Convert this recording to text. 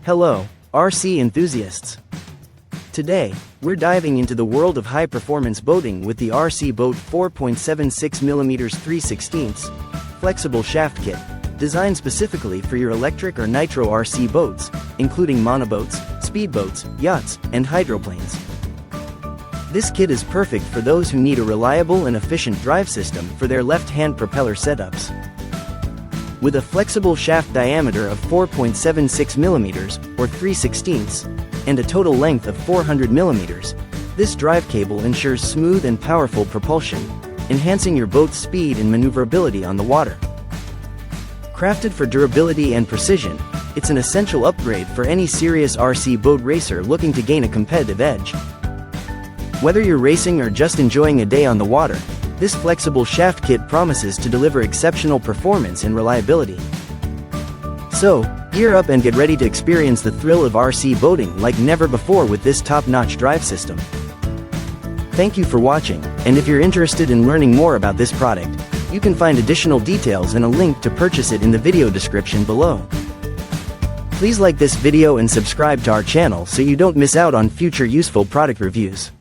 Hello, RC enthusiasts. Today, we're diving into the world of high-performance boating with the RC Boat 4.76mm 3/16 flexible shaft kit, designed specifically for your electric or nitro RC boats, including monoboats, speedboats, yachts, and hydroplanes. This kit is perfect for those who need a reliable and efficient drive system for their left-hand propeller setups. With a flexible shaft diameter of 4.76mm, or 3/16, and a total length of 400mm, this drive cable ensures smooth and powerful propulsion, enhancing your boat's speed and maneuverability on the water. Crafted for durability and precision, it's an essential upgrade for any serious RC boat racer looking to gain a competitive edge. Whether you're racing or just enjoying a day on the water, this flexible shaft kit promises to deliver exceptional performance and reliability. So, gear up and get ready to experience the thrill of RC boating like never before with this top-notch drive system. Thank you for watching, and if you're interested in learning more about this product, you can find additional details and a link to purchase it in the video description below. Please like this video and subscribe to our channel so you don't miss out on future useful product reviews.